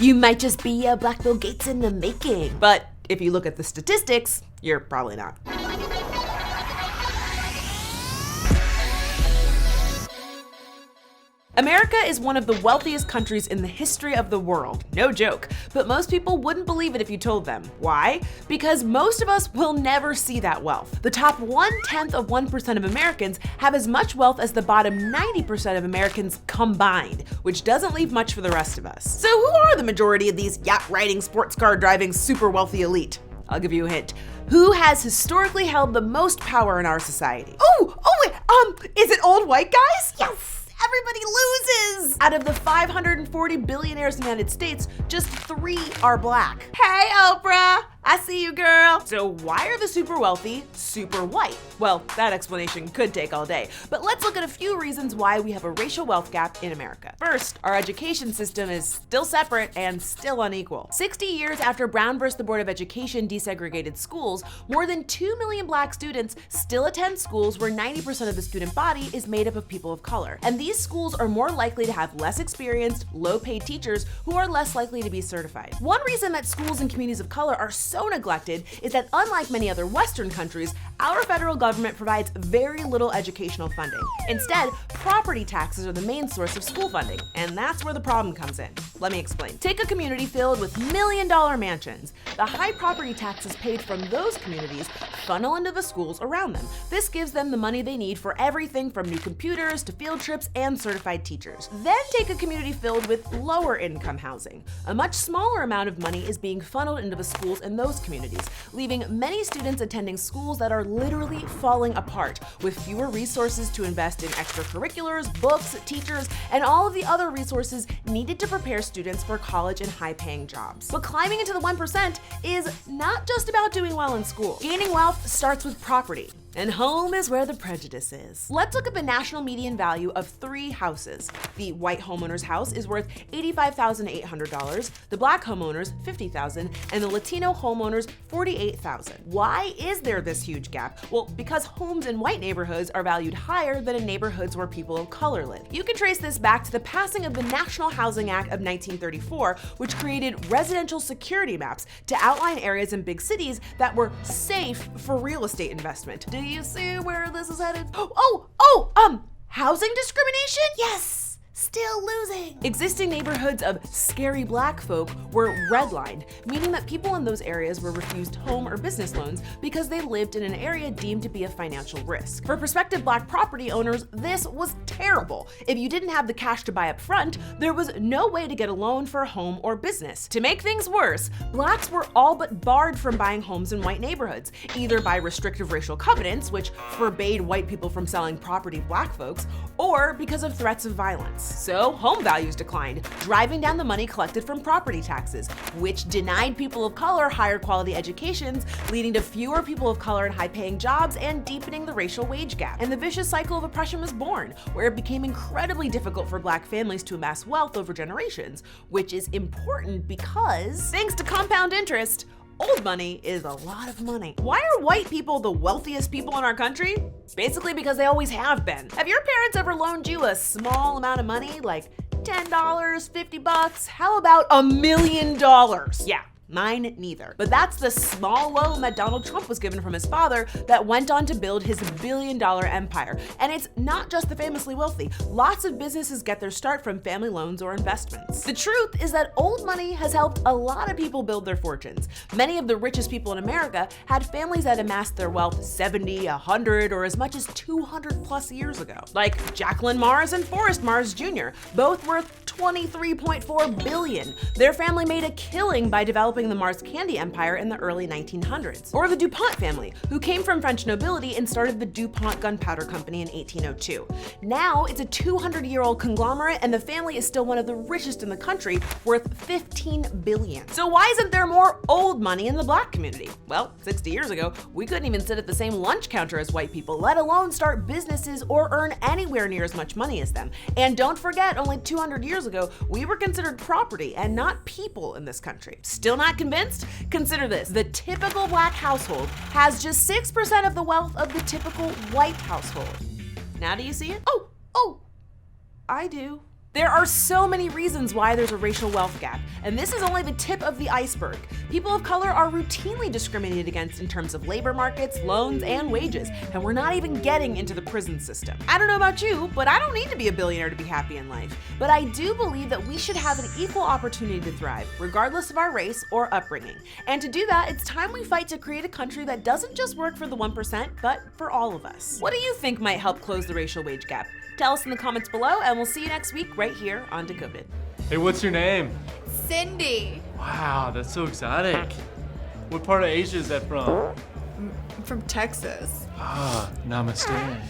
You might just be a Black Bill Gates in the making. But if you look at the statistics, you're probably not. America is one of the wealthiest countries in the history of the world, no joke, but most people wouldn't believe it if you told them. Why? Because most of us will never see that wealth. The top 0.1% of Americans have as much wealth as the bottom 90% of Americans combined, which doesn't leave much for the rest of us. So who are the majority of these yacht-riding, sports car driving, super wealthy elite? I'll give you a hint. Who has historically held the most power in our society? Is it old white guys? Yes! Everybody loses! Out of the 540 billionaires in the United States, just 3 are Black. Hey, Oprah! I see you, girl. So why are the super wealthy super white? Well, that explanation could take all day, but let's look at a few reasons why we have a racial wealth gap in America. First, our education system is still separate and still unequal. 60 years after Brown versus the Board of Education desegregated schools, more than 2 million Black students still attend schools where 90% of the student body is made up of people of color. And these schools are more likely to have less experienced, low-paid teachers who are less likely to be certified. One reason that schools in communities of color are so neglected is that unlike many other Western countries, our federal government provides very little educational funding. Instead, property taxes are the main source of school funding, and that's where the problem comes in. Let me explain. Take a community filled with million-dollar mansions. The high property taxes paid from those communities funnel into the schools around them. This gives them the money they need for everything from new computers to field trips and certified teachers. Then take a community filled with lower income housing. A much smaller amount of money is being funneled into the schools in those communities, leaving many students attending schools that are literally falling apart, with fewer resources to invest in extracurriculars, books, teachers, and all of the other resources needed to prepare students for college and high-paying jobs. But climbing into the 1% is not just about doing well in school. Gaining wealth starts with property. And home is where the prejudice is. Let's look at the national median value of 3 houses. The white homeowner's house is worth $85,800, the Black homeowner's $50,000, and the Latino homeowner's $48,000. Why is there this huge gap? Well, because homes in white neighborhoods are valued higher than in neighborhoods where people of color live. You can trace this back to the passing of the National Housing Act of 1934, which created residential security maps to outline areas in big cities that were safe for real estate investment. Do you see where this is headed? Housing discrimination? Yes! Still losing. Existing neighborhoods of scary Black folk were redlined, meaning that people in those areas were refused home or business loans because they lived in an area deemed to be a financial risk. For prospective Black property owners, this was terrible. If you didn't have the cash to buy up front, there was no way to get a loan for a home or business. To make things worse, Blacks were all but barred from buying homes in white neighborhoods, either by restrictive racial covenants, which forbade white people from selling property to Black folks, or because of threats of violence. So home values declined, driving down the money collected from property taxes, which denied people of color higher quality educations, leading to fewer people of color in high-paying jobs and deepening the racial wage gap. And the vicious cycle of oppression was born, where it became incredibly difficult for Black families to amass wealth over generations, which is important because, thanks to compound interest, old money is a lot of money. Why are white people the wealthiest people in our country? Basically because they always have been. Have your parents ever loaned you a small amount of money, like $10, $50? How about $1 million? Yeah. Mine neither. But that's the small loan that Donald Trump was given from his father that went on to build his billion-dollar empire. And it's not just the famously wealthy. Lots of businesses get their start from family loans or investments. The truth is that old money has helped a lot of people build their fortunes. Many of the richest people in America had families that amassed their wealth 70, 100, or as much as 200 plus years ago. Like Jacqueline Mars and Forrest Mars Jr., both worth $23.4 billion. Their family made a killing by developing the Mars candy empire in the early 1900s. Or the DuPont family, who came from French nobility and started the DuPont Gunpowder Company in 1802. Now it's a 200-year-old conglomerate, and the family is still one of the richest in the country, worth $15 billion. So why isn't there more old money in the Black community? Well, 60 years ago, we couldn't even sit at the same lunch counter as white people, let alone start businesses or earn anywhere near as much money as them. And don't forget, only 200 years ago, we were considered property and not people in this country. Still not convinced? Consider this. The typical Black household has just 6% of the wealth of the typical white household. Now do you see it? Oh, I do. There are so many reasons why there's a racial wealth gap, and this is only the tip of the iceberg. People of color are routinely discriminated against in terms of labor markets, loans, and wages, and we're not even getting into the prison system. I don't know about you, but I don't need to be a billionaire to be happy in life. But I do believe that we should have an equal opportunity to thrive, regardless of our race or upbringing. And to do that, it's time we fight to create a country that doesn't just work for the 1%, but for all of us. What do you think might help close the racial wage gap? Tell us in the comments below, and we'll see you next week right here on Decoded. Hey, what's your name? Cindy. Wow, that's so exotic. What part of Asia is that from? From Texas. Ah, namaste.